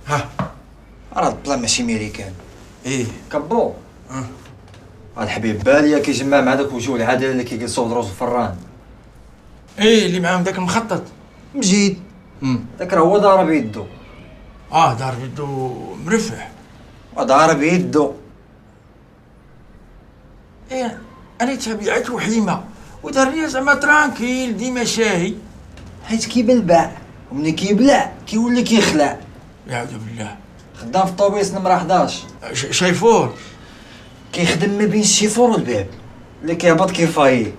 ها. راه البلان ماشي ميريكان. ايه. كبو. هاد الحبيب باليا كيجمع مع داك وجوه العادله اللي كيجلسوا دروز الفران. ايه اللي معاهم داك المخطط. مجيد. داك راه هو ضارب يدو. ضارب يدو مرفح. وضارب يدو. ايه انا تبعت وحيمه ودار لي زعما ترانكيل ديما شاهي. حيت كيبلبع وملي كيبلع كيولي كيخلع. يعوذ بالله. خدام في الطوبيس نمره 11. شايفور. كيخدم ما بين الشيفور والباب. اللي كيهبط كيفايي.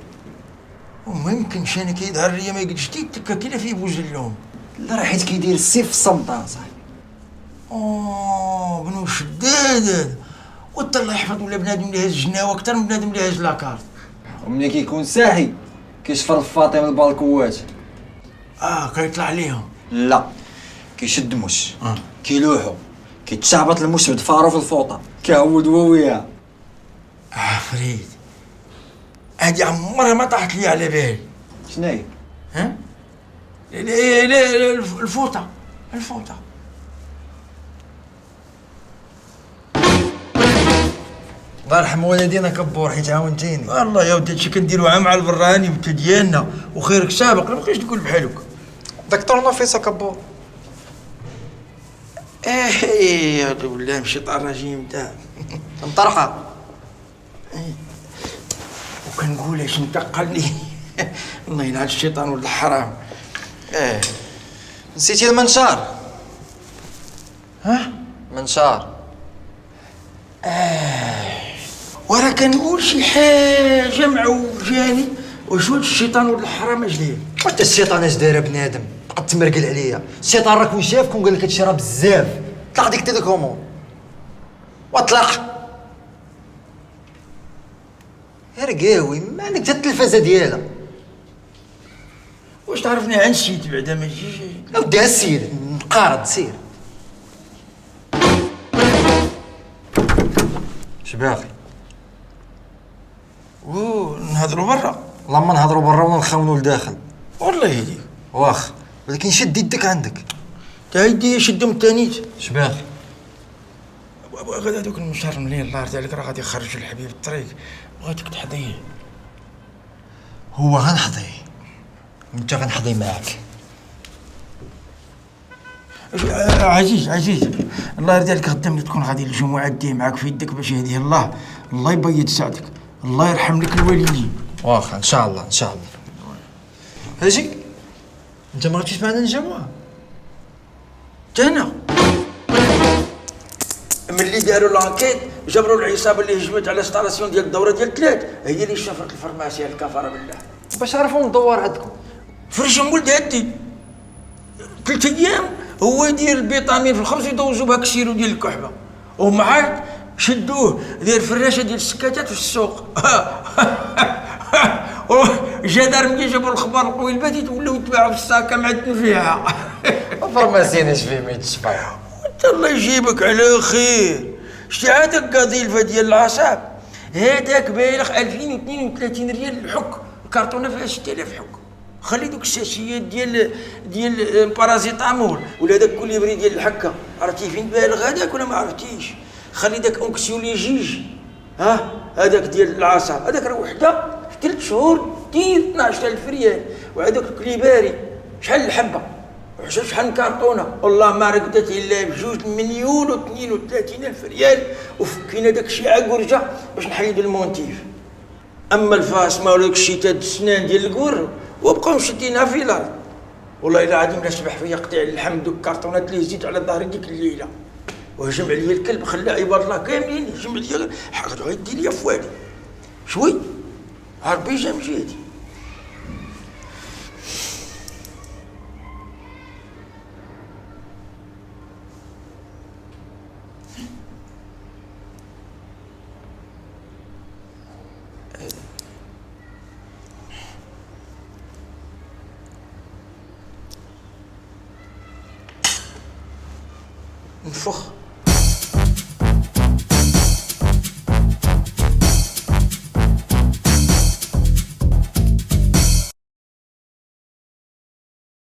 وما يمكنش انا كيظهر ليا ما يقدش تيكا كيلا فيه بوزلوم. لا راه حيت كيدير السيف في الصمت صاحبي. بنو شداد هذا. وانت الله يحفظ ولا بنادم اللي هاز الجناوه اكثر من بنادم اللي هاز لاكارت. وملي كيكون ساحي كيشفر الفاطمه من البالكوات. كيطلع عليهم. لا كيشد مش كيلوحو كيتشعبط المش بدفارو في الفوطه كيعود هو وياه. عفريت. هادي عمرها ما طاحت لي على بالي. شناهي؟ ها؟ لا الفوطه. الله يرحم والدينا كبور حيت عاونتيني. والله يا ودي هادشي كنديروها مع البراني وانت ديالنا وخيرك سابق، ما بقيتش تقول بحالك. دكتور نفيسه كبور. يا بالله الشيطان الرجيم تاع مطرحه. وكنقول اش انتقلني. الله يلعن الشيطان ولد الحرام. نسيتي المنشار. ها؟ منشار. ورا كنقول شي حاجه معوجاني. واش هاد الشيطان ولد الحرام اش داير؟ وانت الشيطان اش داير بنادم؟ بقى تمرقل عليا. الشيطان راك شافك وقال لك هادشي راه بزاف. طلع ديك تيليكوموند واطلق. رقاوي ما عندك حتى التلفازه ديالها. واش تعرفني عن شيت بعدا ما تجيش. اودي السير نقارض سير. شباغي؟ نهضروا برا. لما نهضروا برا ونخونوا لداخل. والله يهديك. واخ ولكن شد يدك عندك. تا يدي شدهم التانيت. شباغي؟ غدا هذوك المشهر مليح الله يرضي عليك راه غادي يخرج الحبيب الطريق. بغيتك تحضيه. هو غنحضي وانت غنحضي معاك. عزيز الله يرضي عليك غدا ملي تكون غادي الجمعه ديه معاك في يدك باش يهديه الله يبيض سعدك، الله يرحم لك الوالدين. واخا ان شاء الله. هاجي انت ما غاديش معنا الجمعه؟ انا ملي داروا لانكيت جبروا العصابه اللي هجمت على ستاسيون ديال الدوره ديال 3 هي اللي شفرت الفرماسيه الكفاره بالله. باش عرفوا ندور عندكم. فرجهم ولد هدي 3 ايام هو يدير الفيتامين في الخبز يدوزو بهاك السيرو ديال الكحبه ومعاك شدوه داير فراشه ديال السكاتات في السوق. جدار ملي جابوا الخبر القويل باتيت ولاو يتباعوا في الساكه معدن فيها. الفرماسيين اش فيه ما يتشبع. وانت الله يجيبك على خير. شتي هذاك قضيلفه ديال العصاب هذاك بايلخ 2032 ريال الحك، الكرتونه فيها 6000 حك. خلي دوك الشاشيات ديال بارازيتامول ولا داك كوليبري ديال الحكه، عرفتي فين بالغ هذاك ولا ما عرفتيش؟ خلي داك اونكسيوليجيج هذاك ديال العصاب هذاك راه وحده في 3 شهور دير 12000 ريال. وهذاك الكليباري شحال الحبه شحال الكرتونه والله ما رقدت الا ب2 مليون و32 الف ريال. وفكينا داك الشيء عقرجه باش نحيدوا المونتيف. اما الفاس ما داك الشيء تاع السنان ديال القور وبقاو مشدينها في الارض. والله الا العظيم لا سبح فيا قطيع اللحم دوك الكرتونات اللي زيد على ظهري ديك الليله. وهجم عليا الكلب خلى عباد الله كاملين هجم عليا حقدوا يدي لي في وادي شوي عربي جا مجيتي. نفخ